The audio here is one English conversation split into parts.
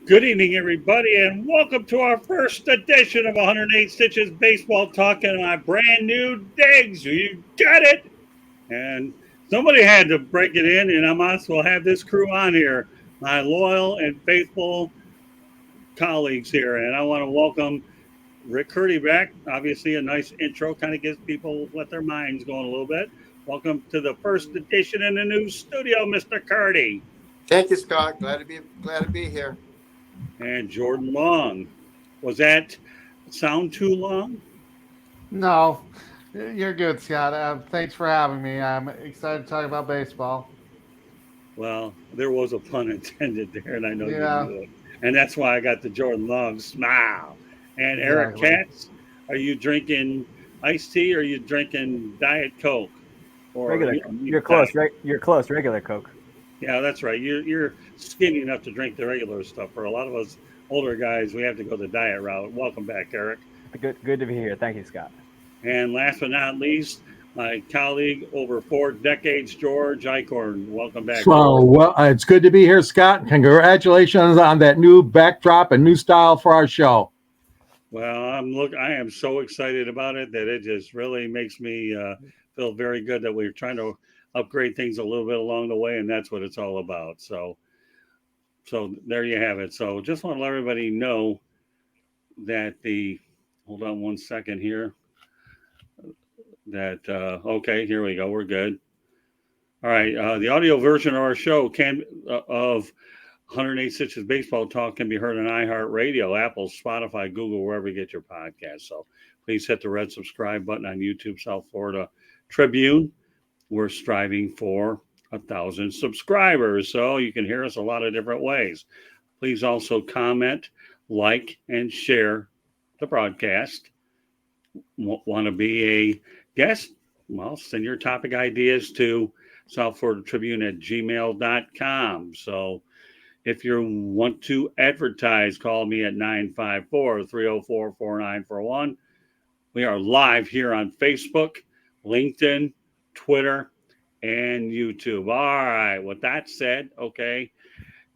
Good evening, everybody, and welcome to our first edition of 108 Stitches Baseball Talk in my brand new digs. You got it! And somebody had to break it in, and I might as well have this crew on here, my loyal and faithful colleagues here. And I want to welcome Rick Curdy back. Obviously, a nice intro kind of gets people let their minds going a little bit. Welcome to the first edition in the new studio, Mr. Curdy. Thank you, Scott. Glad to be here. And Jordan Long. Was that sound too long? No, you're good, Scott. Thanks for having me. I'm excited to talk about baseball. Well, there was a pun intended there, and I know you Yeah, knew it. And that's why I got the Jordan Long smile. And Eric exactly. Katz, are you drinking iced tea or are you drinking Diet Coke? Or Regular. You're Diet? close. You're close. Regular Coke. Yeah, that's right. You're skinny enough to drink the regular stuff. For a lot of us older guys, we have to go the diet route. Welcome back, Eric. Good to be here. Thank you, Scott. And last but not least, my colleague over 4 decades, George Eichhorn. Welcome back, So, George. it's good to be here, Scott. Congratulations on that new backdrop and new style for our show. Well, I am so excited about it that it just really makes me feel very good that we're trying to upgrade things a little bit along the way, and that's what it's all about. So there you have it. So just want to let everybody know that the hold on one second here. That okay, here we go. We're good. All right, the audio version of our show of 108 Stitches Baseball Talk can be heard on iHeartRadio, Apple, Spotify, Google, wherever you get your podcasts. So please hit the red subscribe button on YouTube South Florida Tribune. We're striving for 1,000 subscribers, so you can hear us a lot of different ways. Please also comment, like, and share the broadcast. Want to be a guest? Well, send your topic ideas to South Florida Tribune at gmail.com. So if you want to advertise, call me at 954 304 4941. We are live here on Facebook, LinkedIn, Twitter, and YouTube. All right, with that said, okay,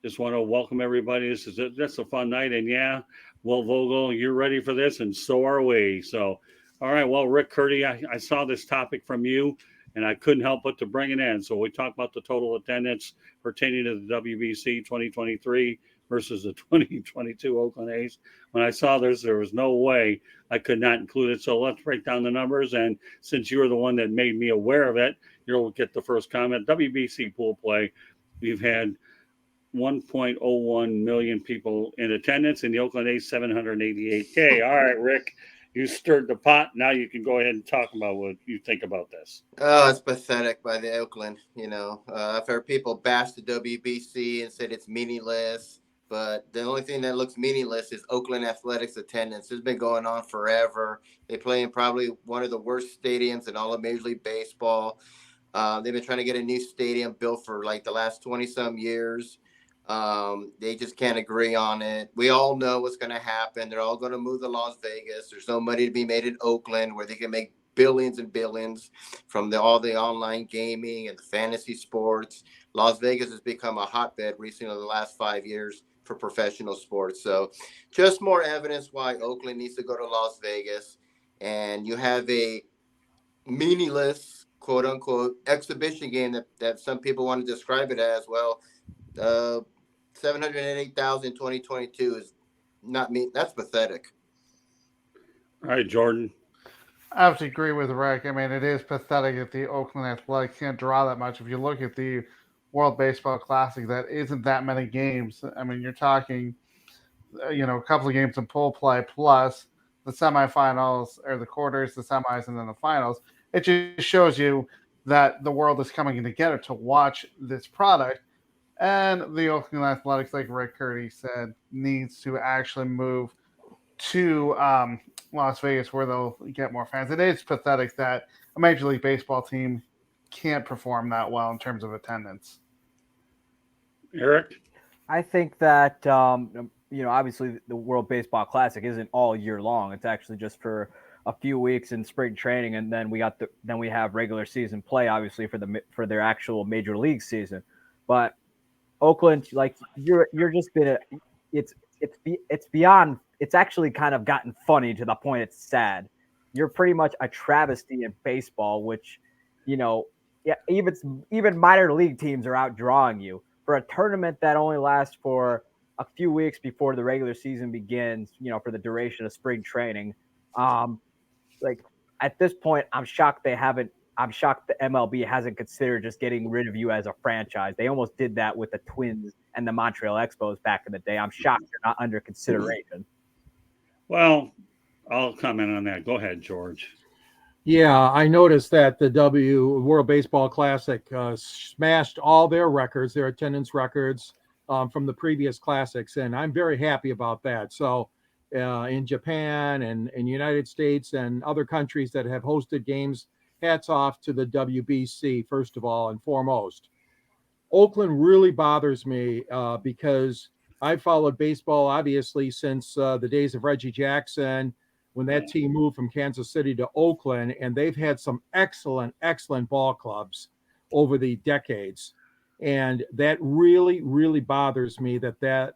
just want to welcome everybody. This is just a fun night. And yeah, Will Vogel, you're ready for this, and so are we. So, all right, well, Rick Curdy, I saw this topic from you, and I couldn't help but to bring it in. So we talked about the total attendance pertaining to the WBC 2023 versus the 2022 Oakland A's. When I saw this, there was no way I could not include it. So let's break down the numbers. And since you were the one that made me aware of it, you'll get the first comment. WBC pool play, we've had 1.01 million people in attendance, and the Oakland A's 788K. All right, Rick, you stirred the pot. Now you can go ahead and talk about what you think about this. Oh, it's pathetic by the Oakland. I've heard people bash the WBC and said it's meaningless, but the only thing that looks meaningless is Oakland Athletics attendance. It's been going on forever. They play in probably one of the worst stadiums in all of Major League Baseball. They've been trying to get a new stadium built for like the last 20-some years. They just can't agree on it. We all know what's going to happen. They're all going to move to Las Vegas. There's no money to be made in Oakland where they can make billions and billions from all the online gaming and the fantasy sports. Las Vegas has become a hotbed recently in the last 5 years for professional sports. So just more evidence why Oakland needs to go to Las Vegas. And you have a meaningless, quote unquote, exhibition game that some people want to describe it as. Well, 708,000 in 2022 is not me. That's pathetic. All right, Jordan. I have to agree with Rick. I mean, it is pathetic that the Oakland Athletics can't draw that much. If you look at the World Baseball Classic, that isn't that many games. I mean, you're talking, a couple of games in pool play plus the semifinals or the quarters, the semis, and then the finals. It just shows you that the world is coming together to watch this product. And the Oakland Athletics, like Rick Curdy said, needs to actually move to Las Vegas where they'll get more fans. It is pathetic that a Major League Baseball team can't perform that well in terms of attendance. Eric? I think that obviously the World Baseball Classic isn't all year long. It's actually just for a few weeks in spring training, and then we have regular season play, obviously for their actual major league season. But Oakland, like you're just it's beyond. It's actually kind of gotten funny to the point it's sad. You're pretty much a travesty in baseball, which, yeah, even minor league teams are outdrawing you for a tournament that only lasts for a few weeks before the regular season begins. For the duration of spring training. Like at this point, I'm shocked the MLB hasn't considered just getting rid of you as a franchise. They almost did that with the Twins and the Montreal Expos back in the day. I'm shocked they're not under consideration. Well, I'll comment on that. Go ahead, George. Yeah, I noticed that the World Baseball Classic smashed all their records, their attendance records from the previous classics, and I'm very happy about that. So in Japan and in United States and other countries that have hosted games, hats off to the WBC, first of all and foremost. Oakland really bothers me because I followed baseball, obviously, since the days of Reggie Jackson, when that team moved from Kansas City to Oakland, and they've had some excellent ball clubs over the decades. And that really, really bothers me that that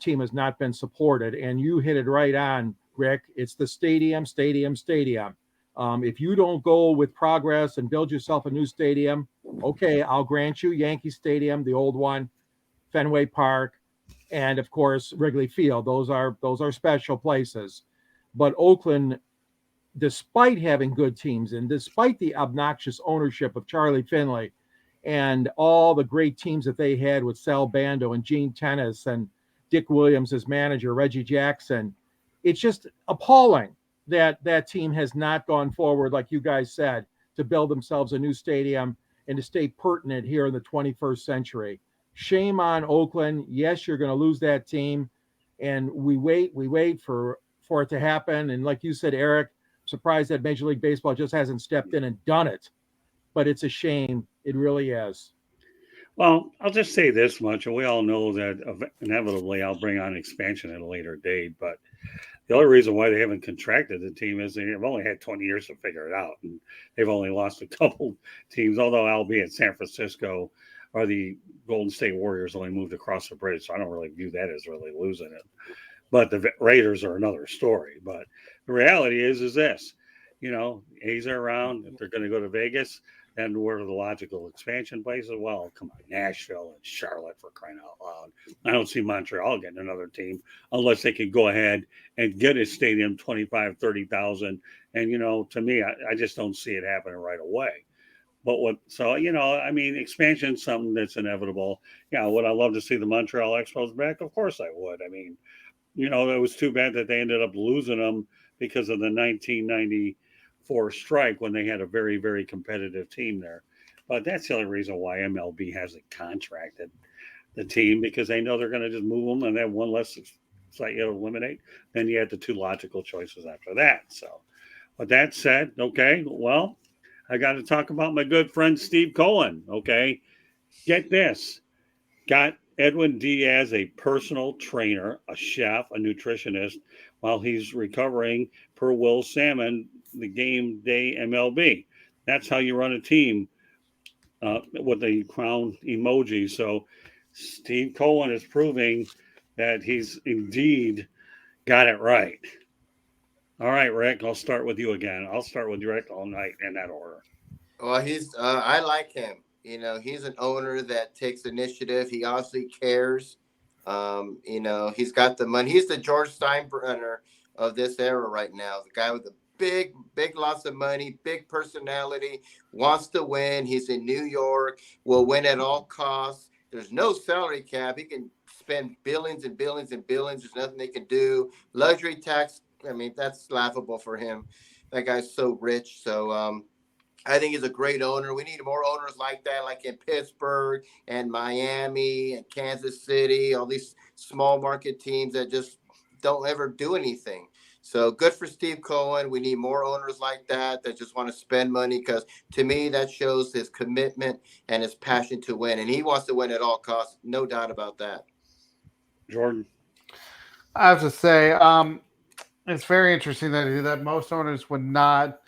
team has not been supported. And you hit it right on, Rick. It's the stadium. If you don't go with progress and build yourself a new stadium, okay, I'll grant you Yankee Stadium, the old one, Fenway Park, and of course Wrigley Field. Those are special places. But Oakland, despite having good teams and despite the obnoxious ownership of Charlie Finley and all the great teams that they had with Salbando and Gene Tennis and Dick Williams as manager, Reggie Jackson, it's just appalling that team has not gone forward, like you guys said, to build themselves a new stadium and to stay pertinent here in the 21st century. Shame on Oakland. Yes, you're going to lose that team. And we wait for it to happen. And like you said, Eric, surprised that Major League Baseball just hasn't stepped in and done it. But it's a shame. It really is. Well, I'll just say this much, and we all know that inevitably I'll bring on expansion at a later date, but the only reason why they haven't contracted the team is they've only had 20 years to figure it out, and they've only lost a couple teams, although albeit San Francisco or the Golden State Warriors only moved across the bridge, so I don't really view that as really losing it. But the Raiders are another story. But the reality is this, A's are around. If they're going to go to Vegas, then where are the logical expansion places? Well, come on, Nashville and Charlotte, for crying out loud. I don't see Montreal getting another team unless they can go ahead and get a stadium, 25, 30,000. And, to me, I just don't see it happening right away. But expansion is something that's inevitable. Yeah, would I love to see the Montreal Expos back? Of course I would. It was too bad that they ended up losing them because of the 1994 strike when they had a very, very competitive team there. But that's the only reason why MLB hasn't contracted the team, because they know they're going to just move them and then one less site you eliminate. Then you had the two logical choices after that. So with that said, okay, well, I got to talk about my good friend Steve Cohen. Okay, get this. Got Edwin Diaz, a personal trainer, a chef, a nutritionist, while he's recovering per Will Salmon, the game day MLB. That's how you run a team with the crown emoji. So Steve Cohen is proving that he's indeed got it right. All right, Rick, I'll start with you again. I'll start with Rick all night in that order. Well, I like him. He's an owner that takes initiative. He obviously cares. He's got the money. He's the Georgesteinbrenner of this era right now. The guy with the big lots of money, big personality, wants to win. He's in New York, will win at all costs. There's no salary cap. He can spend billions and billions and billions. There's nothing they can do. Luxury tax, that's laughable for him. That guy's so rich. So, I think he's a great owner. We need more owners like that, like in Pittsburgh and Miami and Kansas City, all these small market teams that just don't ever do anything. So good for Steve Cohen. We need more owners like that just want to spend money, because to me, that shows his commitment and his passion to win. And he wants to win at all costs. No doubt about that. Jordan? I have to say, it's very interesting that most owners would not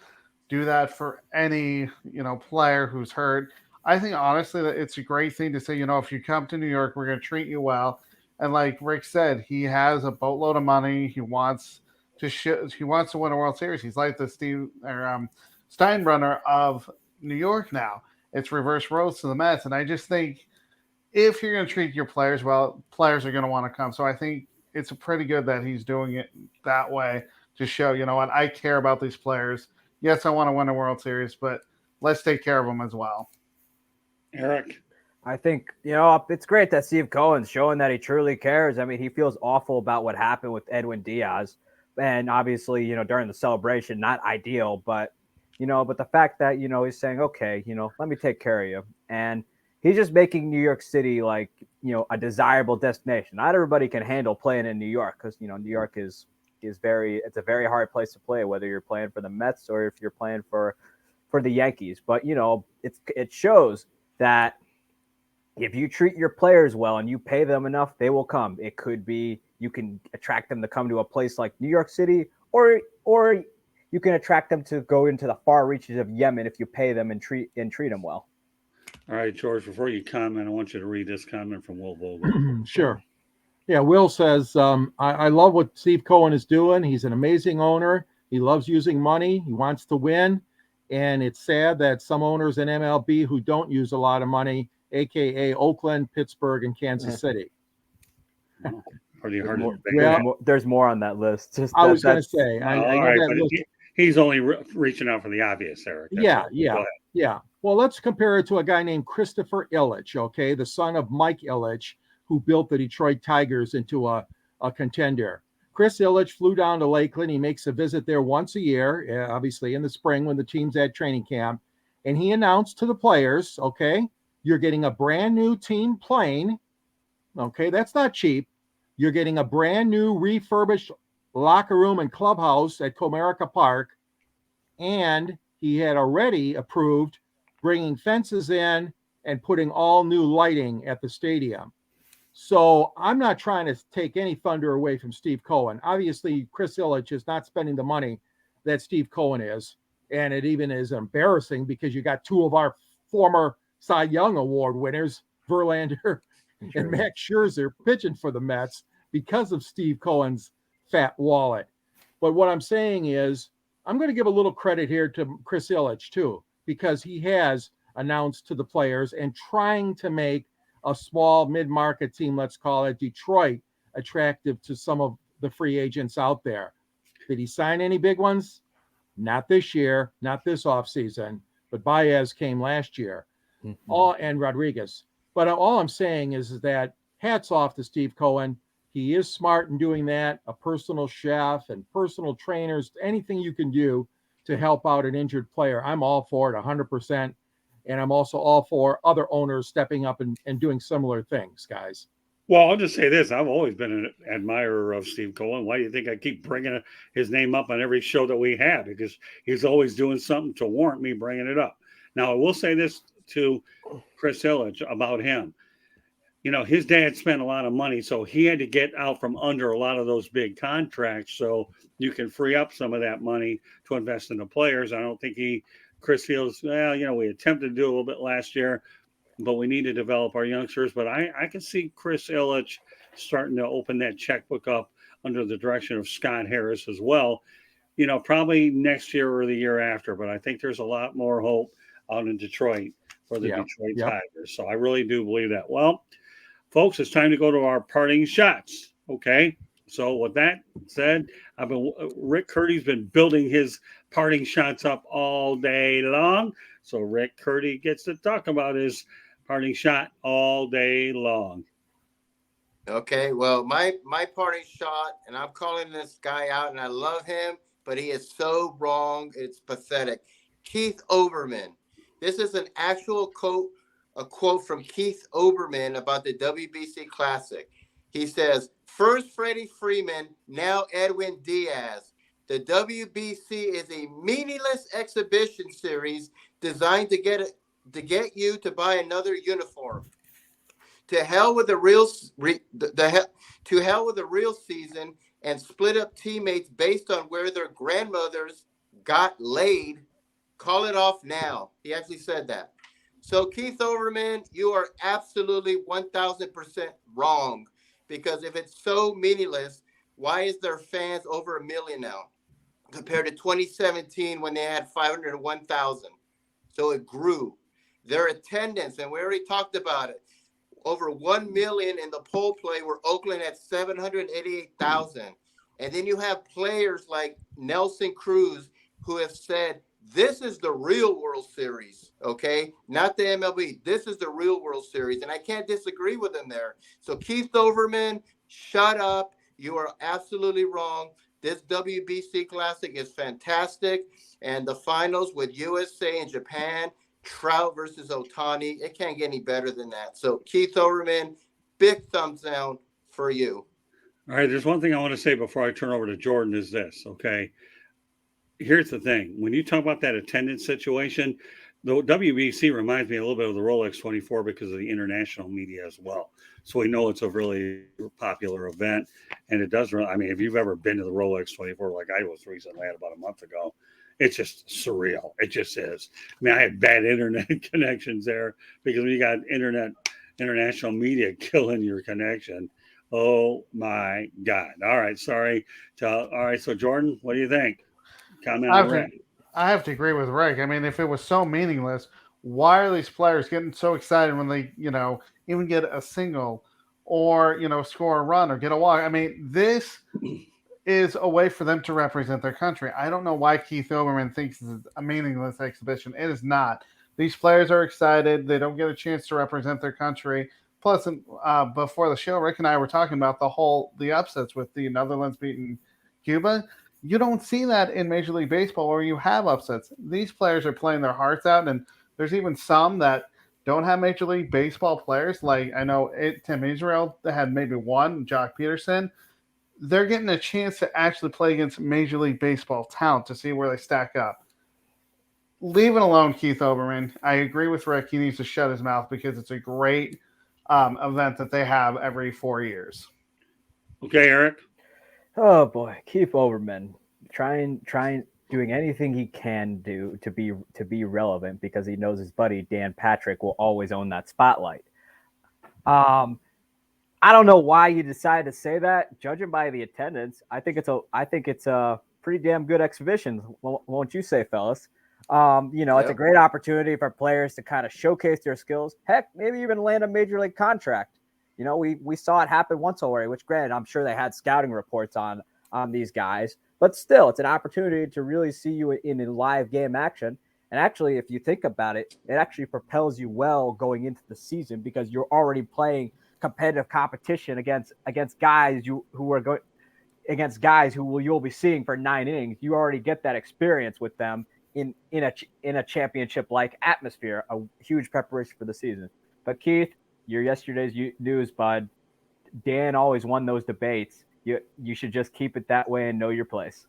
do that for any player who's hurt. I think honestly that it's a great thing to say, if you come to New York, we're going to treat you well. And like Rick said, he has a boatload of money. He wants to win a World Series. He's like the Steinbrenner of New York now. It's reverse roads to the Mets, and I just think if you're going to treat your players well, players are going to want to come. So I think it's pretty good that he's doing it that way to show, you know what, I care about these players. Yes, I want to win a World Series, but let's take care of them as well. Eric? I think, it's great that Steve Cohen's showing that he truly cares. I mean, he feels awful about what happened with Edwindiaz. And obviously, during the celebration, not ideal, but the fact that, he's saying, okay, let me take care of you. And he's just making New York City like, a desirable destination. Not everybody can handle playing in New York because, New York it's a very hard place to play, whether you're playing for the Mets or if you're playing for the Yankees. But, it shows that if you treat your players well and you pay them enough, they will come. It could be you can attract them to come to a place like New York City, or you can attract them to go into the far reaches of Yemen if you pay them and treat them well. All right, George, before you comment, I want you to read this comment from Will Vogel. Sure. Yeah, Will says, I love what Steve Cohen is doing. He's an amazing owner. He loves using money. He wants to win. And it's sad that some owners in MLB who don't use a lot of money, a.k.a. Oakland, Pittsburgh, and Kansas City. Pretty hard to well, there's more on that list. I was going to say. I know right, that list. He's only reaching out for the obvious, Eric. Yeah. Well, let's compare it to a guy named Christopher Ilitch, okay, the son of Mike Ilitch, who built the Detroit Tigers into a contender. Chris Ilitch flew down to Lakeland. He makes a visit there once a year, obviously in the spring when the team's at training camp. And he announced to the players, okay, you're getting a brand new team plane. Okay, that's not cheap. You're getting a brand new refurbished locker room and clubhouse at Comerica Park. And he had already approved bringing fences in and putting all new lighting at the stadium. So I'm not trying to take any thunder away from Steve Cohen. Obviously, Chris Ilitch is not spending the money that Steve Cohen is. And it even is embarrassing because you got two of our former Cy Young Award winners, Verlander and Max Scherzer, pitching for the Mets because of Steve Cohen's fat wallet. But what I'm saying is, I'm going to give a little credit here to Chris Ilitch, too, because he has announced to the players and trying to make a small mid-market team, let's call it Detroit, attractive to some of the free agents out there. Did he sign any big ones? Not this year, not this offseason, but Baez came last year, and Rodriguez. But all I'm saying is that hats off to Steve Cohen. He is smart in doing that, a personal chef and personal trainers, anything you can do to help out an injured player. I'm all for it 100%. And I'm also all for other owners stepping up and doing similar things, guys. Well, I'll just say this. I've always been an admirer of Steve Cohen. Why do you think I keep bringing his name up on every show that we have? Because he's always doing something to warrant me bringing it up. Now, I will say this to Chris Ilitch about him. His dad spent a lot of money, so he had to get out from under a lot of those big contracts so you can free up some of that money to invest in the players. I don't think Chris feels, we attempted to do a little bit last year, but we need to develop our youngsters. But I can see Chris Ilitch starting to open that checkbook up under the direction of Scott Harris as well, probably next year or the year after. But I think there's a lot more hope out in Detroit for the Detroit Tigers. So I really do believe that. Well, folks, it's time to go to our parting shots. Okay. So with that said, Rick Curdy's been building his parting shots up all day long. So Rick Curdy gets to talk about his parting shot all day long. Okay, well, my parting shot, and I'm calling this guy out, and I love him, but he is so wrong. It's pathetic. Keitholberman. This is an actual quote, a quote from Keitholberman about the WBC Classic. He says, "First Freddie Freeman, now Edwindiaz. The WBC is a meaningless exhibition series designed to get you to buy another uniform. To hell with the real season and split up teammates based on where their grandmothers got laid. Call it off now." He actually said that. So Keitholberman, you are absolutely 1,000% wrong. because if it's so meaningless, why is there fans over 1 million now compared to 2017 when they had 501,000? So it grew. Their attendance, and we already talked about it, over 1 million in the pole play, where Oakland had 788,000. And then you have players like Nelson Cruz who have said, this is the real World Series, okay? Not the MLB. This is the real World Series. And I can't disagree with him there. So Keitholberman, shut up. You are absolutely wrong. This WBC Classic is fantastic. And the finals with USA and Japan, Trout versus Ohtani, it can't get any better than that. So Keitholberman, big thumbs down for you. All right, there's one thing I want to say before I turn over to Jordan is this, okay? Here's the thing. When you talk about that attendance situation, the WBC reminds me a little bit of the Rolex 24 because of the international media as well. So we know it's a really popular event, and it does. I mean, if you've ever been to the Rolex 24, like I was recently, about a month ago, it's just surreal. It just is. I mean, I had bad internet connections there because when you got international media killing your connection, oh my God! All right, sorry. All right, so Jordan, what do you think? Comment on that. I have to agree with Rick. I mean, if it was so meaningless, why are these players getting so excited when they, even get a single or, score a run or get a walk? I mean, this is a way for them to represent their country. I don't know why Keitholberman thinks it's a meaningless exhibition. It is not. These players are excited. They don't get a chance to represent their country. Plus, before the show, Rick and I were talking about the upsets with the Netherlands beating Cuba. You don't see that in Major League Baseball where you have upsets. These players are playing their hearts out, and there's even some that don't have Major League Baseball players. Like I know Tim Israel had maybe one, Jock Peterson. They're getting a chance to actually play against Major League Baseball talent to see where they stack up. Leave it alone, Keitholberman. I agree with Rick. He needs to shut his mouth because it's a great event that they have every 4 years. Okay, Eric. Oh boy, Keitholberman trying doing anything he can do to be relevant because he knows his buddy danpatrick will always own that spotlight. I don't know why you decided to say that. Judging by the attendance, I think it's a pretty damn good exhibition. Won't you say, fellas? It's a great opportunity for players to kind of showcase their skills. Heck, maybe even land a major league contract. We saw it happen once already, which granted, I'm sure they had scouting reports on these guys, but still, it's an opportunity to really see you in a live game action. And actually, if you think about it, it actually propels you well going into the season because you're already playing competitive competition against guys you'll be seeing for 9 innings. You already get that experience with them in a championship like atmosphere, a huge preparation for the season. But Keith, your yesterday's news, bud. Dan always won those debates. You should just keep it that way and know your place.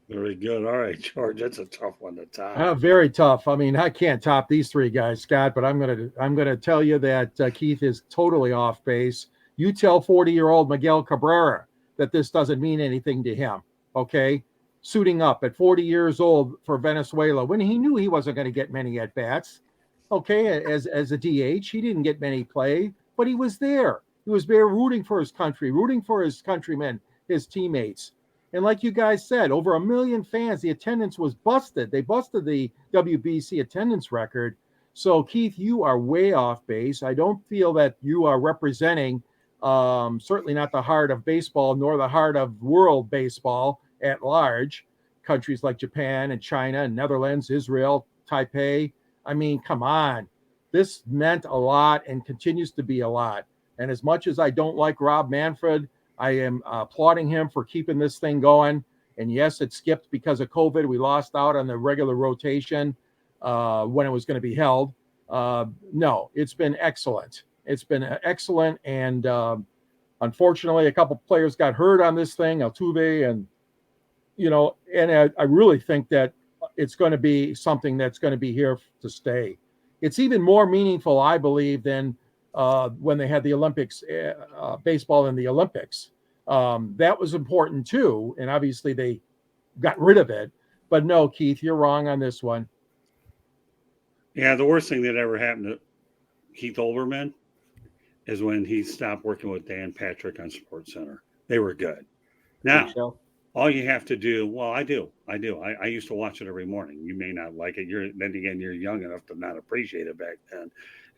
Very good. All right, George, that's a tough one to top. Very tough. I mean, I can't top these three guys, Scott. But I'm gonna tell you that Keith is totally off base. You tell 40-year-old Miguelcabrera that this doesn't mean anything to him. Okay, suiting up at 40 years old for Venezuela when he knew he wasn't going to get many at bats. Okay, as a DH, he didn't get many play, but he was there. He was there rooting for his country, rooting for his countrymen, his teammates. And like you guys said, over 1 million fans, the attendance was busted. They busted the WBC attendance record. So, Keith, you are way off base. I don't feel that you are representing certainly not the heart of baseball, nor the heart of world baseball at large. Countries like Japan and China and Netherlands, Israel, Taipei. I mean, come on. This meant a lot and continues to be a lot. And as much as I don't like robmanfred, I am applauding him for keeping this thing going. And yes, it skipped because of COVID. We lost out on the regular rotation when it was going to be held. No, it's been excellent. It's been excellent. And unfortunately, a couple players got hurt on this thing, Altuve, and I really think that it's going to be something that's going to be here to stay. It's even more meaningful, I believe, than when they had the Olympics, baseball in the Olympics. That was important too, and obviously they got rid of it. But no, Keith, you're wrong on this one. Yeah, the worst thing that ever happened to Keitholberman is when he stopped working with danpatrick on SportsCenter. They were good. Now, all you have to do, well, I do. I used to watch it every morning. You may not like it. Then again, you're young enough to not appreciate it back then.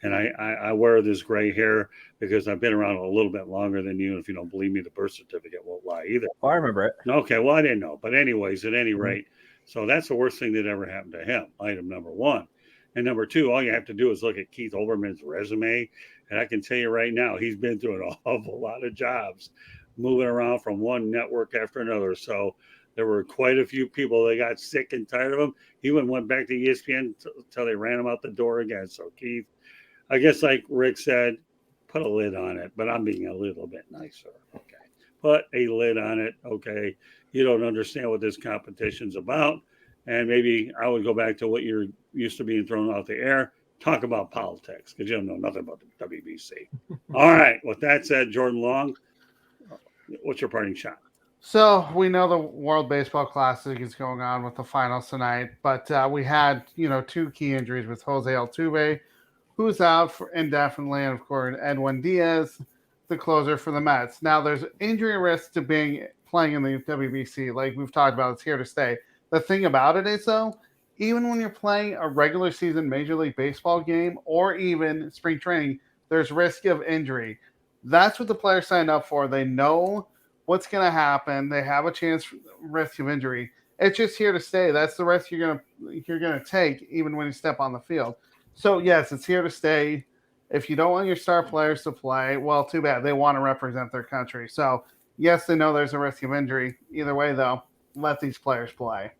And I wear this gray hair because I've been around a little bit longer than you. And if you don't believe me, the birth certificate won't lie either. Oh, I remember it. Okay, well, I didn't know. But anyways, at any rate, so that's the worst thing that ever happened to him, item number one. And number two, all you have to do is look at Keitholberman's resume. And I can tell you right now, he's been through an awful lot of jobs, moving around from one network after another. So there were quite a few people that got sick and tired of him. He went back to ESPN until they ran him out the door again. So Keith, I guess like Rick said, put a lid on it, but I'm being a little bit nicer. Okay. Put a lid on it. Okay. You don't understand what this competition's about. And maybe I would go back to what you're used to being thrown out the air. Talk about politics because you don't know nothing about the WBC. All right. With that said, Jordan Long, what's your parting shot? So we know the World Baseball Classic is going on with the finals tonight, but we had, two key injuries with Jose Altuve, who's out for indefinitely, and of course Edwindiaz, the closer for the Mets. Now there's injury risk to playing in the WBC, like we've talked about. It's here to stay. The thing about it is, though, even when you're playing a regular season Major League Baseball game or even spring training, there's risk of injury. That's what the players signed up for. They know what's going to happen. They have a chance for risk of injury. It's just here to stay. That's the risk you're gonna take even when you step on the field. So yes, it's here to stay. If you don't want your star players to play, well, too bad. They want to represent their country. So yes, they know there's a risk of injury. Either way, though, let these players play.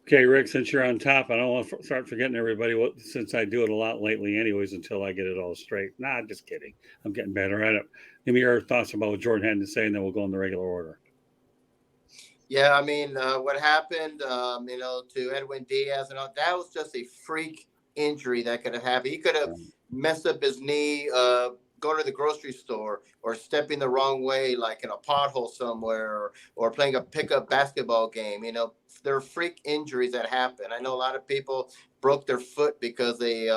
Okay, Rick, since you're on top, I don't want to start forgetting everybody since I do it a lot lately anyways until I get it all straight. Nah, just kidding. I'm getting better at it. Give me your thoughts about what Jordan had to say, and then we'll go in the regular order. Yeah, I mean, what happened, to Edwindiaz and all, that was just a freak injury that could have happened. He could have messed up his knee, going to the grocery store or stepping the wrong way, like in a pothole somewhere, or playing a pickup basketball game. There are freak injuries that happen. I know a lot of people broke their foot because they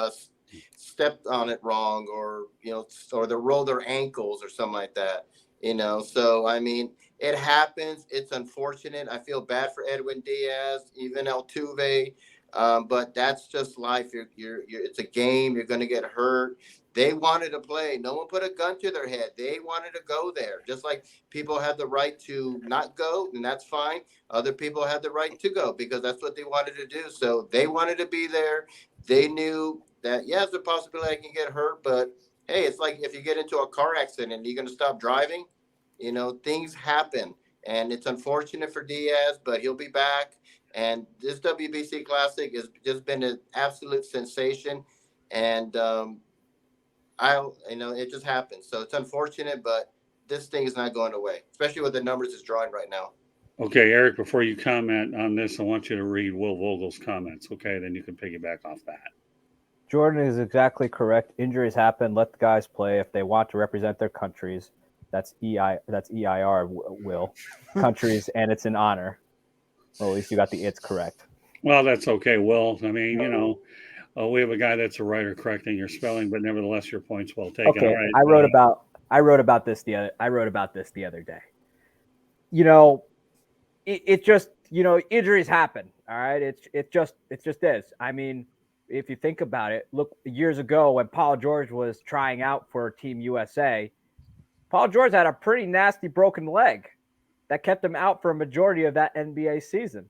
stepped on it wrong, or they rolled their ankles or something like that. So I mean, it happens. It's unfortunate. I feel bad for Edwindiaz, even Altuve, but that's just life. It's a game. You're going to get hurt. They wanted to play. No one put a gun to their head. They wanted to go there. Just like people have the right to not go, and that's fine. Other people have the right to go because that's what they wanted to do. So they wanted to be there. They knew that, there's a possibility I can get hurt, but hey, it's like if you get into a car accident, you're going to stop driving. Things happen, and it's unfortunate for Diaz, but he'll be back. And this WBC Classic has just been an absolute sensation. And, it just happens. So it's unfortunate, but this thing is not going away, especially with the numbers it's drawing right now. Okay, Eric, before you comment on this, I want you to read Will Vogel's comments. Okay, then you can piggyback off that. Jordan is exactly correct. Injuries happen. Let the guys play if they want to represent their countries. That's EIR, Will. Countries, and it's an honor. Well, at least you got the it's correct. Well, that's okay, Will. I mean, we have a guy that's a writer correcting your spelling, but nevertheless, your point's well taken. Okay, all right. I wrote about this the other day. It just injuries happen. All right, it just is. I mean, if you think about it, look, years ago when Paul George was trying out for Team USA, Paul George had a pretty nasty broken leg that kept him out for a majority of that NBA season.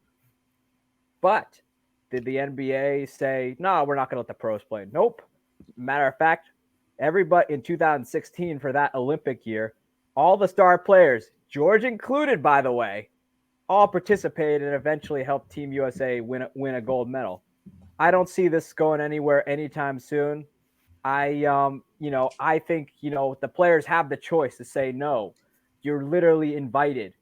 But did the NBA say, no, we're not going to let the pros play? Nope. Matter of fact, everybody in 2016 for that Olympic year, all the star players, George included, by the way, all participated and eventually helped Team USA win a gold medal. I don't see this going anywhere anytime soon. I think, the players have the choice to say no. You're literally invited.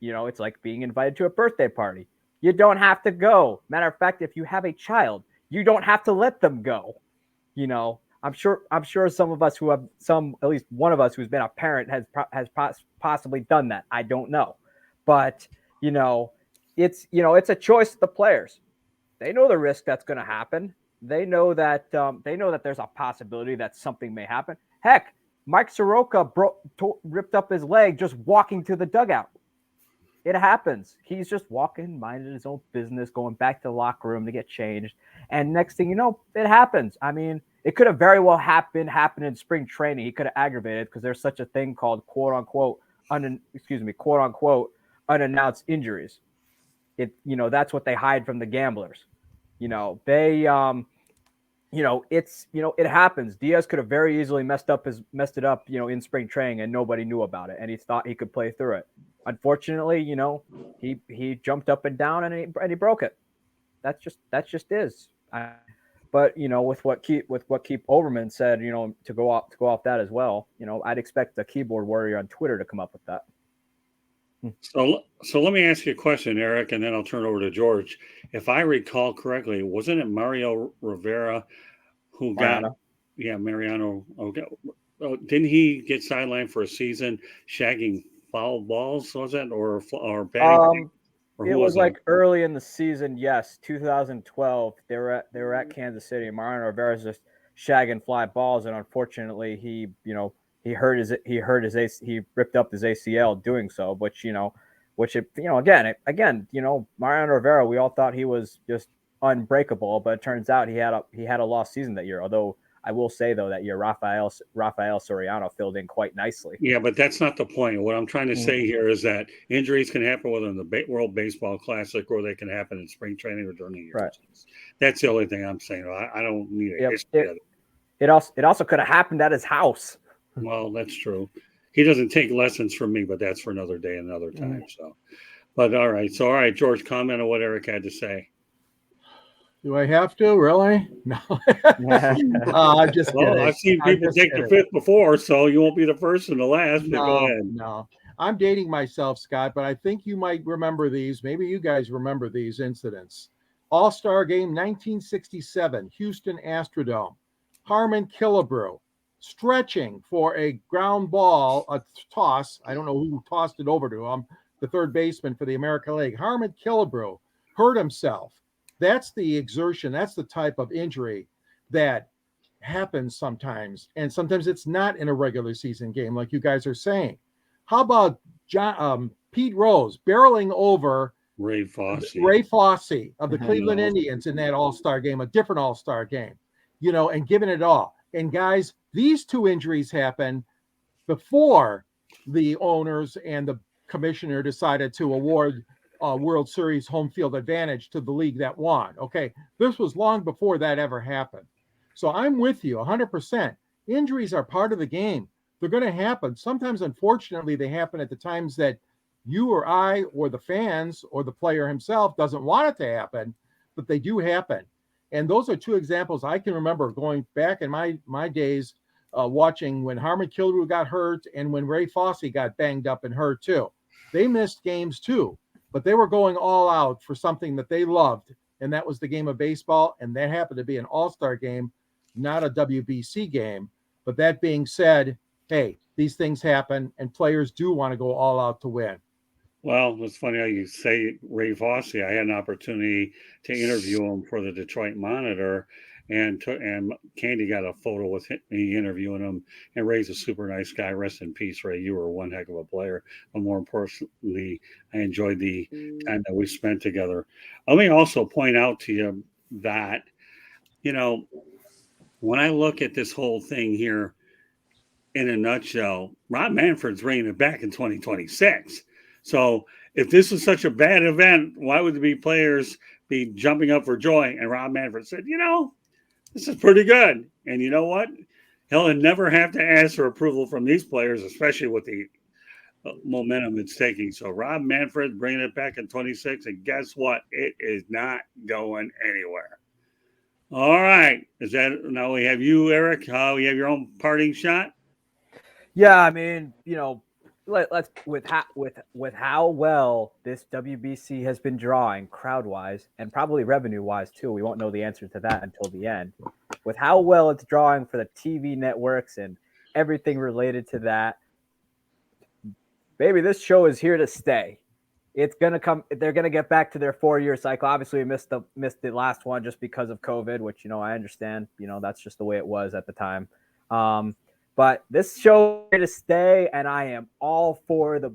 It's like being invited to a birthday party. You don't have to go. Matter of fact, if you have a child, you don't have to let them go. I'm sure some of us who have at least one of us who's been a parent has possibly done that. I don't know, but it's a choice of the players. They know the risk that's going to happen. They know that there's a possibility that something may happen. Heck, Mike Soroka ripped up his leg just walking to the dugout. It happens. He's just walking, minding his own business, going back to the locker room to get changed. And next thing you know, it happens. I mean, it could have very well happened in spring training. He could have aggravated because there's such a thing called quote unquote unannounced injuries. That's what they hide from the gamblers. It happens. Diaz could have very easily messed it up, in spring training, and nobody knew about it, and he thought he could play through it. Unfortunately, he jumped up and down and he broke it. That's just is. But with what Keitholberman said, to go off that as well, I'd expect the keyboard warrior on Twitter to come up with that. So let me ask you a question, Eric, and then I'll turn it over to George. If I recall correctly, wasn't it Mario Rivera who got Mariano? Okay, didn't he get sidelined for a season shagging foul balls? Was it or batting? It was like early in the season. Yes, 2012. They were at Kansas City, and Mariano Rivera's just shagging fly balls, and unfortunately, he ripped up his ACL doing so. Mariano Rivera, we all thought he was just unbreakable, but it turns out he had a lost season that year. Although I will say though that year Rafael Soriano filled in quite nicely. Yeah, but that's not the point. What I'm trying to say here is that injuries can happen whether in the World Baseball Classic or they can happen in spring training or during the year. Right. That's the only thing I'm saying. I don't need a history. It also could have happened at his house. Well, that's true. He doesn't take lessons from me, but that's for another day, another time. So, but all right. So, all right, George, comment on what Eric had to say. Do I have to? Really? No. I'm just kidding. I've seen people take the fifth before, so you won't be the first and the last. But go ahead. No, I'm dating myself, Scott, but I think you might remember these. Maybe you guys remember these incidents. All-Star Game 1967, Houston Astrodome. Harmon Killebrew stretching for a ground ball, a toss. I don't know who tossed it over to him, the third baseman for the American League. Harmon Killebrew hurt himself. That's the exertion. That's the type of injury that happens sometimes. And sometimes it's not in a regular season game, like you guys are saying. How about Pete Rose barreling over rayfosse of the Cleveland Indians in that All-Star game, a different All-Star game, and giving it all. And guys, these two injuries happened before the owners and the commissioner decided to award World Series home field advantage to the league that won. Okay, this was long before that ever happened. So I'm with you 100%. Injuries are part of the game. They're going to happen. Sometimes, unfortunately, they happen at the times that you or I or the fans or the player himself doesn't want it to happen, but they do happen. And those are two examples I can remember going back in my days watching when Harmon Killebrew got hurt and when Rayfosse got banged up and hurt too. They missed games too. But they were going all out for something that they loved, and that was the game of baseball, and that happened to be an all-star game, not a WBC game. But that being said, hey, these things happen, and players do want to go all out to win. Well, it's funny how you say Rayfosse. I had an opportunity to interview him for the Detroit Monitor, and Candy got a photo with me interviewing him. And Ray's a super nice guy. Rest in peace, Ray. You were one heck of a player. But more importantly, I enjoyed the time that we spent together. Let me also point out to you that, when I look at this whole thing here in a nutshell, Robmanfred's bringing it back in 2026. So if this was such a bad event, why would the players be jumping up for joy? And Robmanfred said, this is pretty good. And you know what? He'll never have to ask for approval from these players, especially with the momentum it's taking. So Robmanfred bringing it back in 26. And guess what? It is not going anywhere. All right. Now we have you, Eric. We have your own parting shot. Yeah, I mean, let's with how well this WBC has been drawing crowd-wise and probably revenue-wise too. We won't know the answer to that until the end. With how well it's drawing for the TV networks and everything related to that, baby, this show is here to stay. It's gonna come. They're gonna get back to their 4-year cycle. Obviously, we missed the last one just because of COVID, which I understand. That's just the way it was at the time. But this show is here to stay, and I am all for the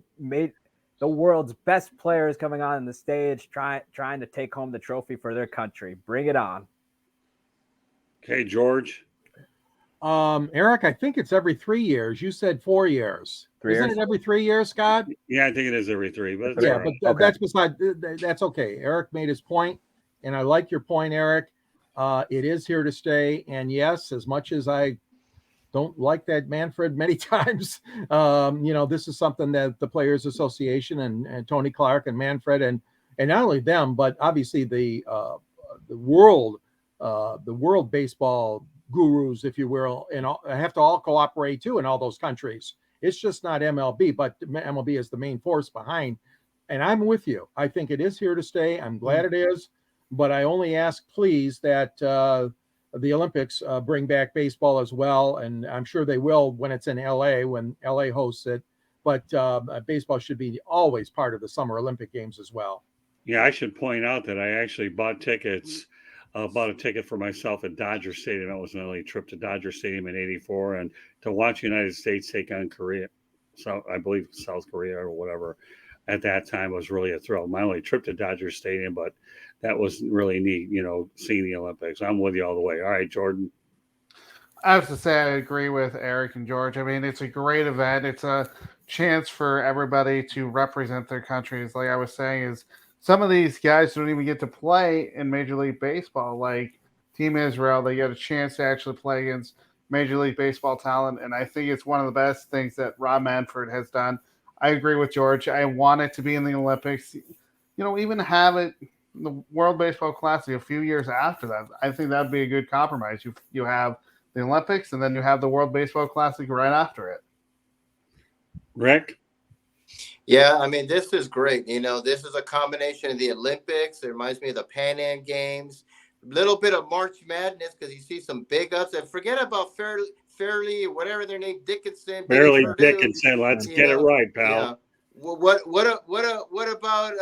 world's best players coming on the stage, trying to take home the trophy for their country. Bring it on. Okay, George. Eric, I think it's every 3 years. You said 4 years. Isn't it every 3 years, Scott? Yeah, I think it is every 3. But yeah, right. but that's beside. That's okay. Eric made his point, and I like your point, Eric. It is here to stay, and yes, as much as I don't like that Manfred many times, this is something that the Players Association and Tony Clark and Manfred and not only them, but obviously the world baseball gurus, if you will, and have to all cooperate too in all those countries. It's just not MLB, but MLB is the main force behind. And I'm with you. I think it is here to stay. I'm glad it is, but I only ask, please, that the Olympics bring back baseball as well, and I'm sure they will when it's in LA, when LA hosts it. But baseball should be always part of the Summer Olympic Games as well. Yeah, I should point out that I actually bought a ticket for myself at Dodger Stadium. That was an only trip to Dodger Stadium in '84, and to watch the United States take on Korea. So I believe South Korea or whatever at that time was really a thrill. My only trip to Dodger Stadium, but that was really neat, seeing the Olympics. I'm with you all the way. All right, Jordan. I have to say I agree with Eric and George. I mean, it's a great event. It's a chance for everybody to represent their countries. Like I was saying, is some of these guys don't even get to play in Major League Baseball. Like Team Israel, they get a chance to actually play against Major League Baseball talent, and I think it's one of the best things that Robmanfred has done. I agree with George. I want it to be in the Olympics. Even have it in the World Baseball Classic a few years after that. I think that'd be a good compromise. You have the Olympics, and then you have the World Baseball Classic right after it. Rick? Yeah, I mean, this is great. This is a combination of the Olympics. It reminds me of the Pan Am Games. A little bit of March Madness because you see some big ups. And forget about Fairley, whatever their name, Dickinson. Fairleigh Dickinson. Let's get it right, pal. Yeah. What about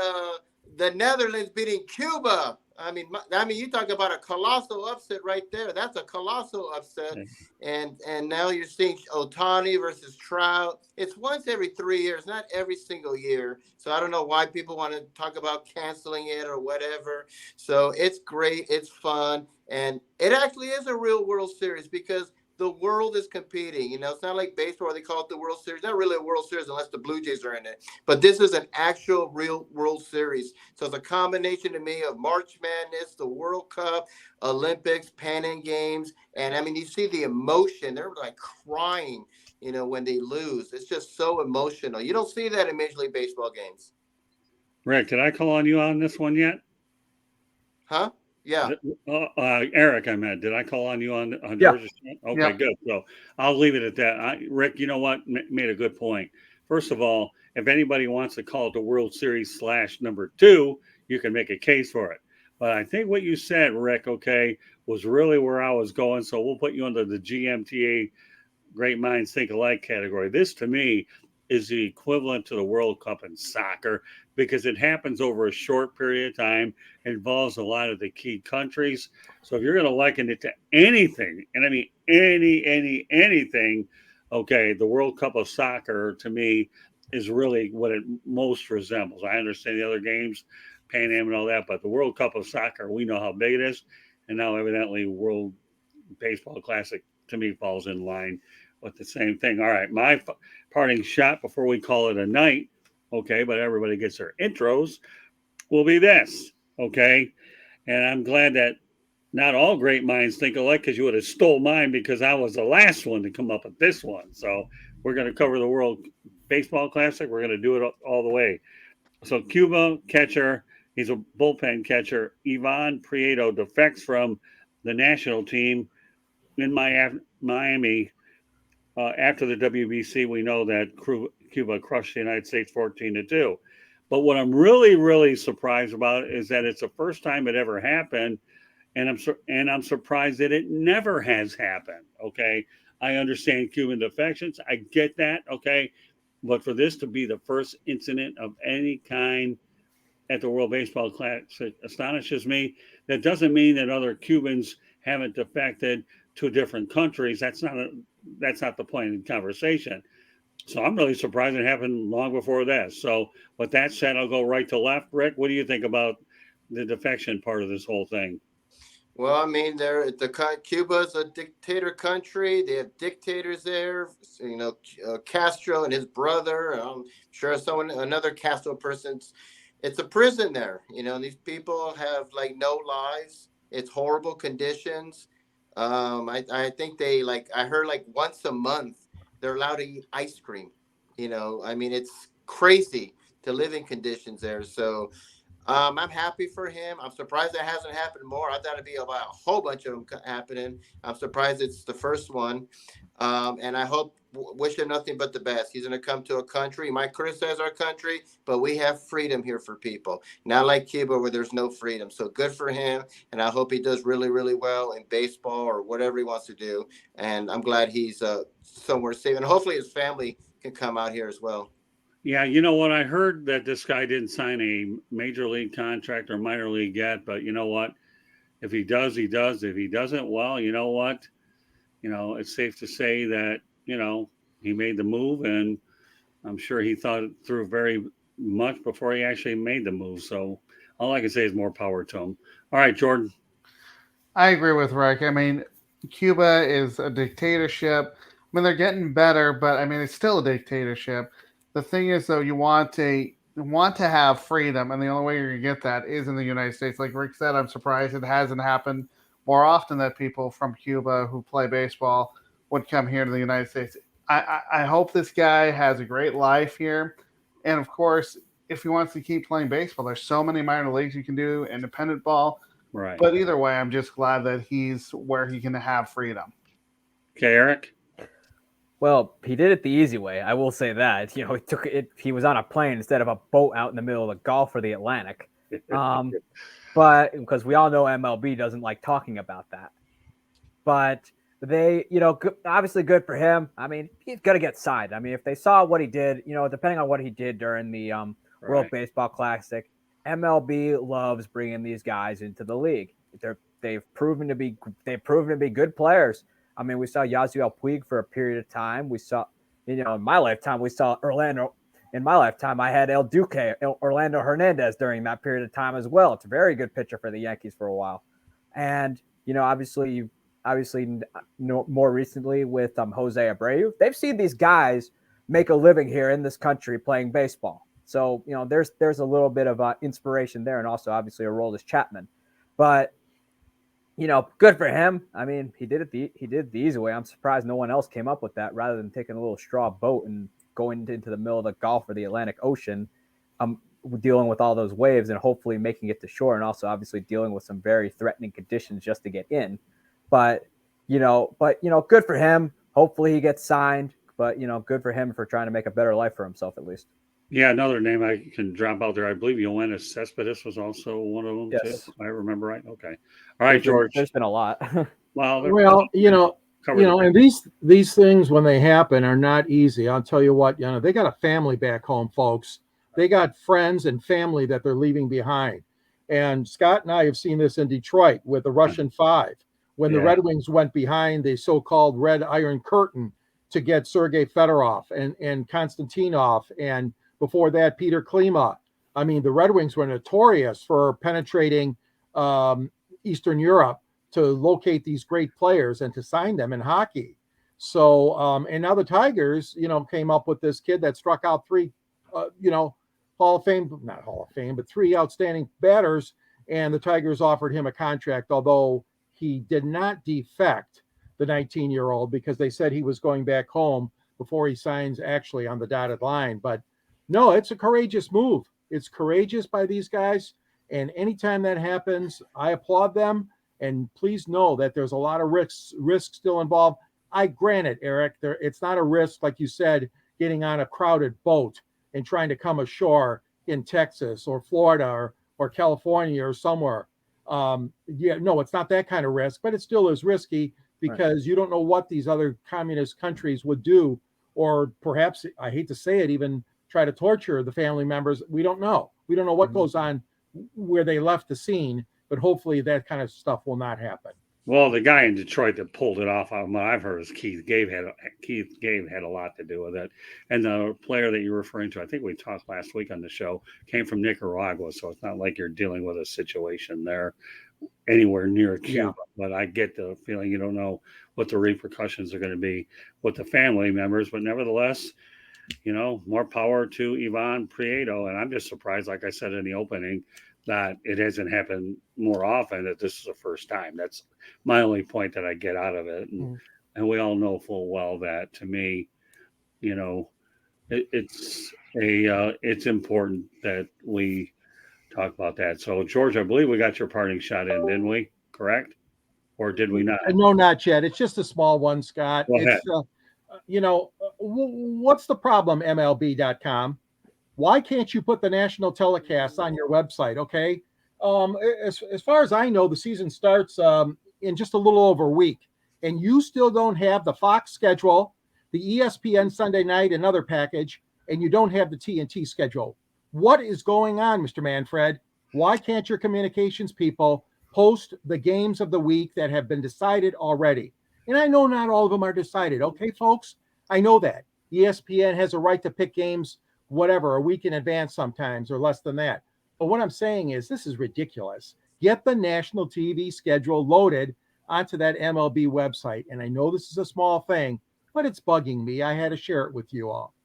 the Netherlands beating Cuba? I mean, you talk about a colossal upset right there. That's a colossal upset. And now you're seeing Ohtani versus Trout. It's once every 3 years, not every single year. So I don't know why people want to talk about canceling it or whatever. So it's great. It's fun. And it actually is a real World Series because the world is competing. It's not like baseball where they call it the World Series. Not really a World Series unless the Blue Jays are in it. But this is an actual real World Series. So it's a combination to me of March Madness, the World Cup, Olympics, Pan Am Games. And, I mean, you see the emotion. They're like crying, when they lose. It's just so emotional. You don't see that in Major League Baseball games. Rick, did I call on you on this one yet? Huh? Yeah. Eric, I meant. Did I call on you on Yeah. Georgia? Okay, good. So I'll leave it at that. Rick, you know what? Made a good point. First of all, if anybody wants to call it the World Series /2, you can make a case for it. But I think what you said, Rick, was really where I was going. So we'll put you under the GMTA Great Minds Think Alike category. This, to me, is the equivalent to the World Cup in soccer because it happens over a short period of time, involves a lot of the key countries. So if you're going to liken it to anything, and I mean anything, the World Cup of soccer to me is really what it most resembles. I understand the other games, Pan Am and all that, but the World Cup of soccer, we know how big it is. And now evidently World Baseball Classic to me falls in line with the same thing. All right, my parting shot before we call it a night, but everybody gets their intros, will be this, and I'm glad that not all great minds think alike because you would have stole mine because I was the last one to come up with this one. So we're going to cover the World Baseball Classic. We're going to do it all the way. So Cuba catcher, he's a bullpen catcher. Ivan Prieto defects from the national team in Miami. After the WBC, we know that Cuba crushed the United States 14-2. But what I'm really, really surprised about is that it's the first time it ever happened, and I'm surprised that it never has happened. I understand Cuban defections, I get that. But for this to be the first incident of any kind at the World Baseball Classic astonishes me. That doesn't mean that other Cubans haven't defected to different countries. That's not that's not the point of the conversation. So I'm really surprised it happened long before that. So with that said, I'll go right to left. Rick, what do you think about the defection part of this whole thing? Well, I mean, Cuba's a dictator country. They have dictators there. You know, Castro and his brother. I'm sure another Castro person. It's a prison there. You know, these people have like no lives. It's horrible conditions. I think I heard like once a month they're allowed to eat ice cream. You know, I mean, it's crazy to living conditions there. So I'm happy for him. I'm surprised that hasn't happened more. I thought it'd be about a whole bunch of them happening. I'm surprised it's the first one. And I wish him nothing but the best. He's going to come to a country. He might criticize our country, but we have freedom here for people. Not like Cuba where there's no freedom. So good for him. And I hope he does really, really well in baseball or whatever he wants to do. And I'm glad he's somewhere safe. And hopefully his family can come out here as well. Yeah, you know what? I heard that this guy didn't sign a major league contract or minor league yet, but you know what? If he does, he does. If he doesn't, well, you know what? You know, it's safe to say that, you know, he made the move, and I'm sure he thought it through very much before he actually made the move. So all I can say is more power to him. All right, Jordan. I agree with Rick. I mean, Cuba is a dictatorship. I mean, they're getting better, but I mean, it's still a dictatorship. The thing is, though, you want to have freedom, and the only way you're going to get that is in the United States. Like Rick said, I'm surprised it hasn't happened more often that people from Cuba who play baseball would come here to the United States. I hope this guy has a great life here. And, of course, if he wants to keep playing baseball, there's so many minor leagues you can do, independent ball. Right. But either way, I'm just glad that he's where he can have freedom. Okay, Eric? Well, he did it the easy way. I will say that. You know, he was on a plane instead of a boat out in the middle of the Gulf or the Atlantic. But because we all know MLB doesn't like talking about that. But they, you know, obviously good for him. I mean, he's going to get signed. I mean, if they saw what he did, you know, depending on what he did during the World Baseball Classic, MLB loves bringing these guys into the league. They've proven to be good players. I mean, we saw Yasiel Puig for a period of time. We saw, you know, in my lifetime, we saw Orlando. In my lifetime, I had Orlando Hernandez during that period of time as well. It's a very good pitcher for the Yankees for a while. And, you know, obviously more recently with Jose Abreu, they've seen these guys make a living here in this country playing baseball. So, you know, there's a little bit of inspiration there, and also obviously a role as Chapman. But, you know, good for him. I mean, he did it the easy way. I'm surprised no one else came up with that rather than taking a little straw boat and going into the middle of the Gulf or the Atlantic Ocean, dealing with all those waves and hopefully making it to shore, and also obviously dealing with some very threatening conditions just to get in. But you know, good for him. Hopefully he gets signed. But you know, good for him for trying to make a better life for himself at least. Yeah, another name I can drop out there. I believe Yoenis Cespedes was also one of them, yes. too, if I remember right. Okay. All right, George. There's been a lot. Well, you know, and these things when they happen are not easy. I'll tell you what, you know, they got a family back home, folks. They got friends and family that they're leaving behind. And Scott and I have seen this in Detroit with the Russian Five. When the Red Wings went behind the so-called Red Iron Curtain to get Sergei Fedorov and Konstantinov, and before that, Peter Klima. I mean, the Red Wings were notorious for penetrating Eastern Europe to locate these great players and to sign them in hockey. So, and now the Tigers, you know, came up with this kid that struck out three, you know, not Hall of Fame, but three outstanding batters. And the Tigers offered him a contract, although he did not defect, the 19-year-old, because they said he was going back home before he signs actually on the dotted line. But no, it's a courageous move. It's courageous by these guys. And anytime that happens, I applaud them. And please know that there's a lot of risk still involved. I grant it, Eric. It's not a risk, like you said, getting on a crowded boat and trying to come ashore in Texas or Florida or California or somewhere. No, it's not that kind of risk, but it still is risky because you don't know what these other communist countries would do, or perhaps, I hate to say it, even try to torture the family members. We don't know. We don't know what goes on where they left the scene, but hopefully that kind of stuff will not happen. Well, the guy in Detroit that pulled it off, what I've heard is Keith Gave had a lot to do with it, and the player that you're referring to, I think we talked last week on the show, came from Nicaragua, so it's not like you're dealing with a situation there anywhere near Cuba. Yeah. But I get the feeling you don't know what the repercussions are going to be with the family members, but nevertheless, more power to Ivan Prieto, and I'm just surprised, like I said in the opening, that it hasn't happened more often, that this is the first time. That's my only point that I get out of it. And we all know full well that, to me, it's important that we talk about that. So, George, I believe we got your parting shot in, didn't we? Correct? Or did we not? No, not yet. It's just a small one, Scott. Go ahead. What's the problem, MLB.com? Why can't you put the national telecast on your website? Okay. As far as I know, the season starts in just a little over a week, and you still don't have the Fox schedule, the ESPN Sunday night, another package, and you don't have the TNT schedule. What is going on, Mr. Manfred? Why can't your communications people post the games of the week that have been decided already? And I know not all of them are decided. Okay, folks? I know that. ESPN has a right to pick games whatever, a week in advance sometimes, or less than that. But what I'm saying is, this is ridiculous. Get the national TV schedule loaded onto that MLB website. And I know this is a small thing, but it's bugging me. I had to share it with you all.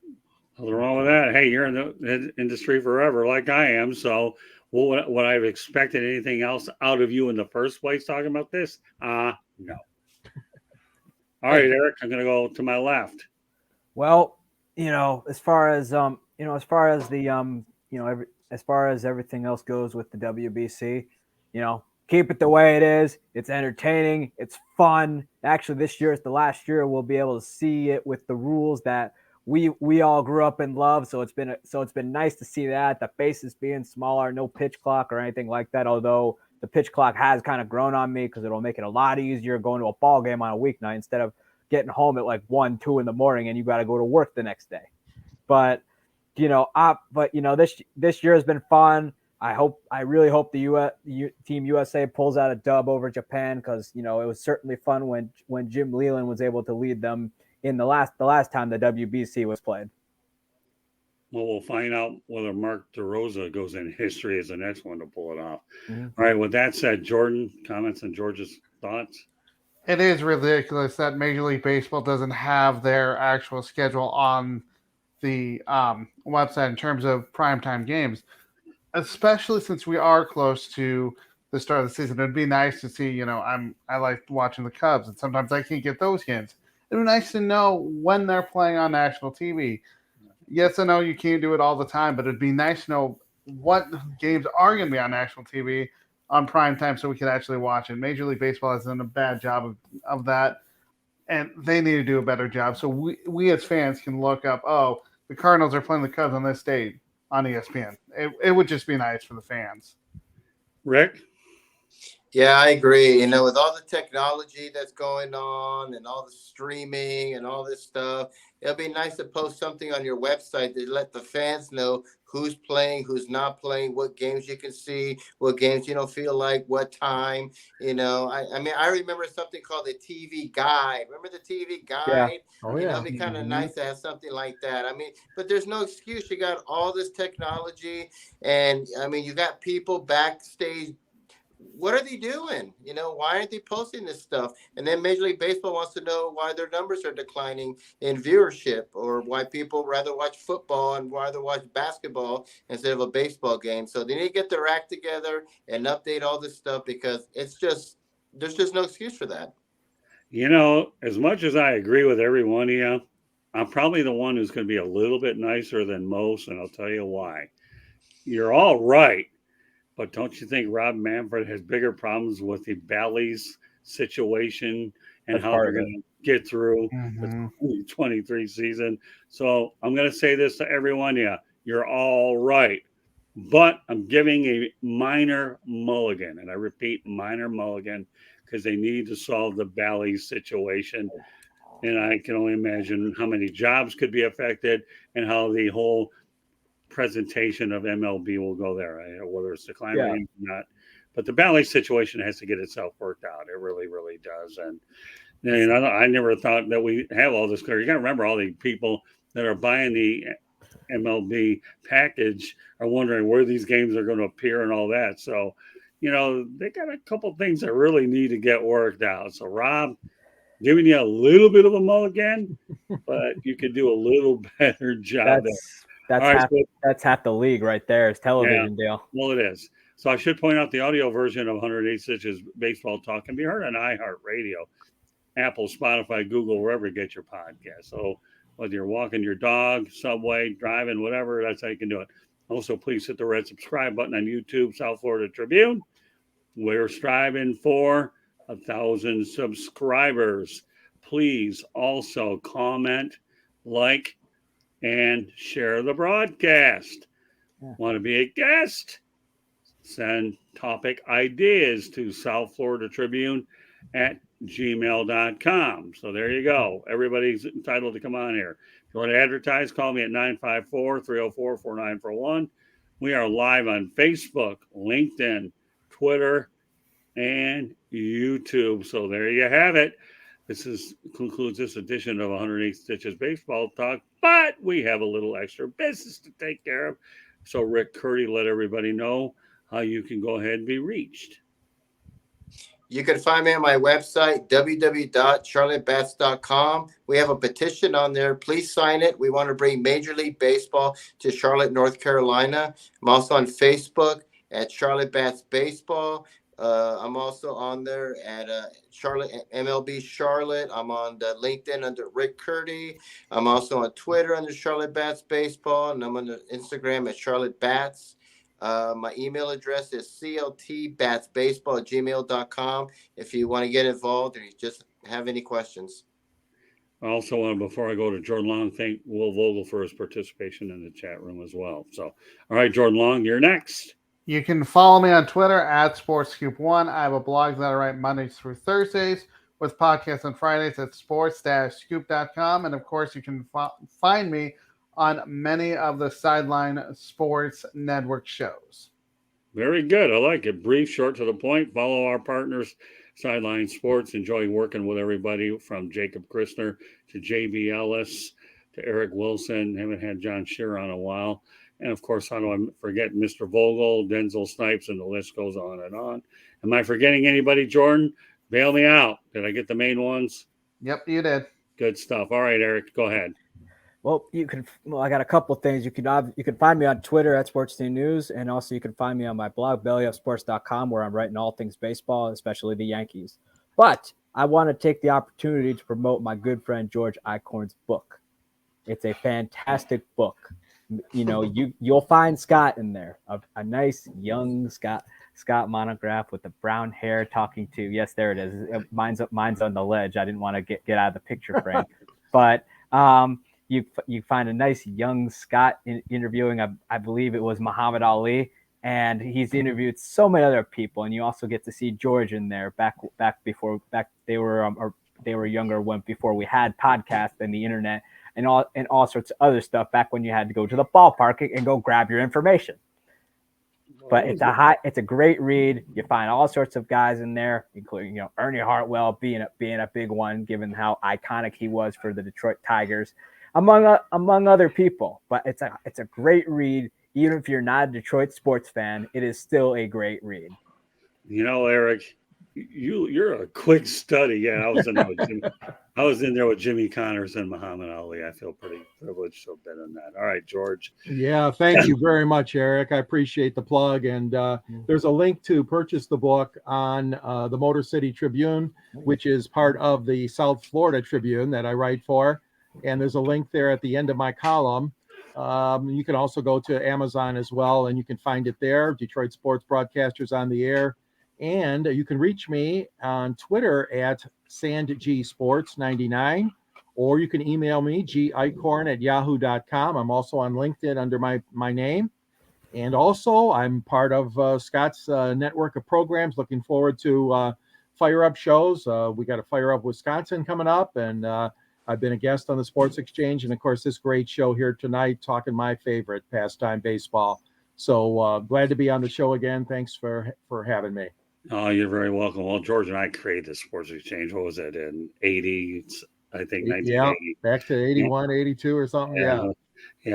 Nothing wrong with that. Hey, you're in the industry forever, like I am. So would I have expected anything else out of you in the first place talking about this? No. All right, Eric, I'm going to go to my left. Well, as far as everything else goes with the WBC, keep it the way it is. It's entertaining. It's fun. Actually, this year is the last year we'll be able to see it with the rules that we all grew up and loved. So it's been nice to see that. The bases being smaller, no pitch clock or anything like that. Although the pitch clock has kind of grown on me because it'll make it a lot easier going to a ball game on a weeknight instead of getting home at like 1, 2 in the morning and you got to go to work the next day. But this year has been fun. I really hope the Team USA pulls out a dub over Japan because it was certainly fun when Jim Leland was able to lead them in the last time the WBC was played. Well, we'll find out whether Mark DeRosa goes in history as the next one to pull it off. Mm-hmm. All right. With that said, Jordan, comments on George's thoughts? It is ridiculous that Major League Baseball doesn't have their actual schedule on the website in terms of primetime games, especially since we are close to the start of the season. It'd be nice to see, I like watching the Cubs, and sometimes I can't get those games. It'd be nice to know when they're playing on national TV. Yes, I know you can't do it all the time, but it'd be nice to know what games are going to be on national TV on prime time so we can actually watch it. Major League Baseball has done a bad job of that, and they need to do a better job. So we as fans can look up, the Cardinals are playing the Cubs on this date on ESPN. It would just be nice for the fans. Rick? Yeah, I agree. With all the technology that's going on and all the streaming and all this stuff, it'll be nice to post something on your website to let the fans know who's playing, who's not playing, what games you can see, what games you don't feel like, what time. I remember something called the TV Guide. Remember the TV Guide? Yeah. Oh, yeah. It'd be kind of nice to have something like that. But there's no excuse. You got all this technology, and you got people backstage. What are they doing? Why aren't they posting this stuff? And then Major League Baseball wants to know why their numbers are declining in viewership, or why people rather watch football and rather watch basketball instead of a baseball game. So they need to get their act together and update all this stuff, because there's just no excuse for that. As much as I agree with every one of you, I'm probably the one who's going to be a little bit nicer than most, and I'll tell you why. You're all right. But don't you think Robmanfred has bigger problems with the Bally's situation and how they're going to get through the 2023 season? So I'm going to say this to everyone. Yeah, you're all right. But I'm giving a minor mulligan. And I repeat, minor mulligan, because they need to solve the Bally's situation. And I can only imagine how many jobs could be affected and how the whole presentation of MLB will go there, whether it's declining or not. But the ballet situation has to get itself worked out. It really, really does. And I never thought that we have all this clear. You got to remember all the people that are buying the MLB package are wondering where these games are going to appear and all that. So, they got a couple things that really need to get worked out. So, Rob, giving you a little bit of a mulligan, but you could do a little better job That's half the league right there. Is television deal. Well, it is. So I should point out the audio version of 108 Stitches Baseball Talk can be heard on iHeartRadio, Apple, Spotify, Google, wherever you get your podcast. So whether you're walking your dog, subway, driving, whatever, that's how you can do it. Also, please hit the red subscribe button on YouTube, South Florida Tribune. We're striving for 1,000 subscribers. Please also comment, like, and share the broadcast. Yeah. Want to be a guest? Send topic ideas to South Florida Tribune at gmail.com. So there you go. Everybody's entitled to come on here. If you want to advertise, call me at 954-304-4941. We are live on Facebook, LinkedIn, Twitter, and YouTube. So there you have it. This concludes this edition of 108 Stitches Baseball Talk, but we have a little extra business to take care of. So Rick Curdy, let everybody know how you can go ahead and be reached. You can find me on my website, www.charlottebats.com. We have a petition on there. Please sign it. We want to bring Major League Baseball to Charlotte, North Carolina. I'm also on Facebook at Charlotte Bats Baseball. I'm also on there at Charlotte MLB Charlotte. I'm on the LinkedIn under Rick Curdy. I'm also on Twitter under Charlotte Bats Baseball, and I'm on the Instagram at Charlotte Bats. My email address is cltbatsbaseball@gmail.com if you want to get involved or you just have any questions. I also want to, before I go to Jordan Long, thank Will Vogel for his participation in the chat room as well. So, all right, Jordan Long, you're next. You can follow me on Twitter at SportsScoop1. I have a blog that I write Mondays through Thursdays with podcasts on Fridays at sports-scoop.com. And, of course, you can find me on many of the Sideline Sports Network shows. Very good. I like it. Brief, short, to the point. Follow our partners, Sideline Sports. Enjoy working with everybody from Jacob Christner to J.B. Ellis to Eric Wilson. Haven't had John Shearer on a while. And, of course, how do I forget Mr. Vogel, Denzel Snipes, and the list goes on and on. Am I forgetting anybody, Jordan? Bail me out. Did I get the main ones? Yep, you did. Good stuff. All right, Eric, go ahead. Well, I got a couple of things. You can find me on Twitter at Sports Team News, and also you can find me on my blog, bellyupsports.com, where I'm writing all things baseball, especially the Yankees. But I want to take the opportunity to promote my good friend George Eichhorn's book. It's a fantastic book. You'll find Scott in there, a nice young Scott monograph with the brown hair talking to. Yes, there it is. Mine's on the ledge. I didn't want to get out of the picture frame, but you find a nice young Scott interviewing, I believe it was Muhammad Ali, and he's interviewed so many other people, and you also get to see George in there back before they were younger before we had podcasts and the internet and all sorts of other stuff back when you had to go to the ballpark and go grab your information. But it's a great read. You find all sorts of guys in there, including Ernie Hartwell being a big one, given how iconic he was for the Detroit Tigers, among other people. But it's a great read. Even if you're not a Detroit sports fan, it is still a great read. Eric, you're a quick study. Yeah, I was in there with Jimmy Connors and Muhammad Ali. I feel pretty privileged to have been in that. All right, George. Yeah, thank you very much, Eric. I appreciate the plug. And there's a link to purchase the book on the Motor City Tribune, which is part of the South Florida Tribune that I write for. And there's a link there at the end of my column. You can also go to Amazon as well, and you can find it there. Detroit Sports Broadcasters on the Air. And you can reach me on Twitter at SandGSports99, or you can email me, geichhorn@yahoo.com. I'm also on LinkedIn under my name. And also, I'm part of Scott's network of programs. Looking forward to Fire Up shows. We got a Fire Up Wisconsin coming up, and I've been a guest on the Sports Exchange. And, of course, this great show here tonight, talking my favorite pastime, baseball. So glad to be on the show again. Thanks for having me. Oh, you're very welcome. Well, George and I created the Sports Exchange. What was that in 80? I think 1980. Yeah, back to 81, 82 or something. Yeah,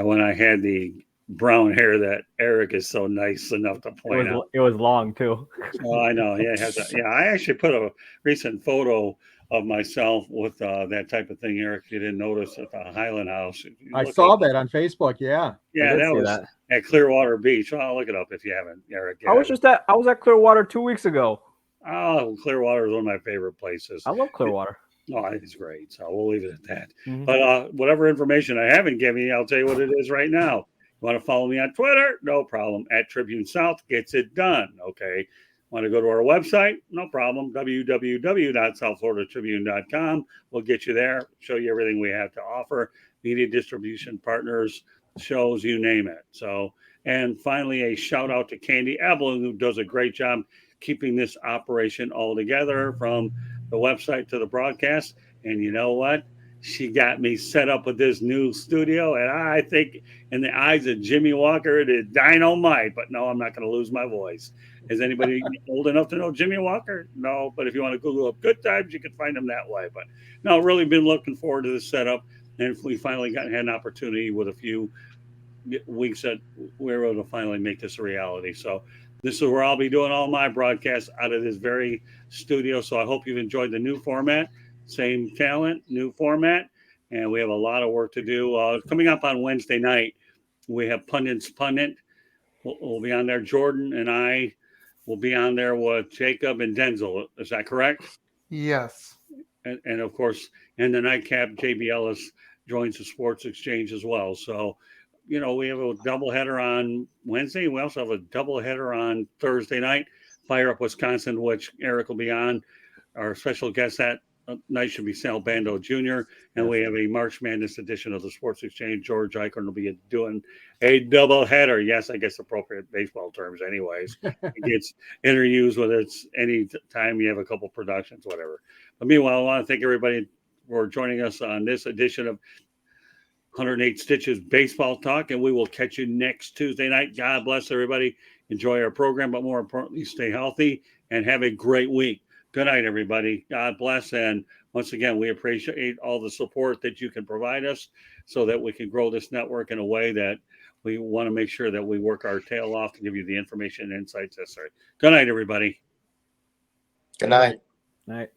when I had the brown hair that Eric is so nice enough to point out. It was long too. Oh, I know. Yeah, I actually put a recent photo of myself with that type of thing, Eric. If you didn't notice at the Highland House. I saw that on Facebook. Yeah. Yeah, that was at Clearwater Beach. I'll look it up if you haven't, Eric. I was at Clearwater 2 weeks ago. Oh, Clearwater is one of my favorite places. I love Clearwater. Oh, I think it's great. So we'll leave it at that. Mm-hmm. But whatever information I haven't given you, I'll tell you what it is right now. You want to follow me on Twitter? No problem. At Tribune South gets it done. Okay. Want to go to our website? No problem. www.southfloridatribune.com. We'll get you there, show you everything we have to offer, media distribution partners, shows, you name it. So, and finally, a shout out to Candy Evelyn, who does a great job keeping this operation all together from the website to the broadcast. And you know what? She got me set up with this new studio, and I think in the eyes of Jimmy Walker, it is dynamite. But no, I'm not going to lose my voice. Is anybody old enough to know Jimmy Walker? No, but if you want to Google up Good Times, you can find him that way. But no, really been looking forward to this setup, and if we finally had an opportunity with a few weeks that we're able to finally make this a reality. So this is where I'll be doing all my broadcasts out of this very studio. So I hope you've enjoyed the new format. Same talent, new format, and we have a lot of work to do. Coming up on Wednesday night, we have Pundit's Pundit. We'll be on there. Jordan and I will be on there with Jacob and Denzel. Is that correct? Yes. And of course, and the nightcap, JB Ellis joins the Sports Exchange as well. So, you know, we have a doubleheader on Wednesday. We also have a doubleheader on Thursday night. Fire Up Wisconsin, which Eric will be on. Our special guest that night should be Salbando Jr. And we have a March Madness edition of the Sports Exchange. George Eichorn will be doing a double header. Yes, I guess appropriate baseball terms anyways. It gets interviews, whether it's any time you have a couple productions, whatever. But meanwhile, I want to thank everybody for joining us on this edition of 108 Stitches Baseball Talk, and we will catch you next Tuesday night. God bless everybody. Enjoy our program, but more importantly, stay healthy and have a great week. Good night, everybody. God bless. And once again, we appreciate all the support that you can provide us so that we can grow this network in a way that we want to make sure that we work our tail off to give you the information and insights necessary. Good night, everybody. Good night. Night.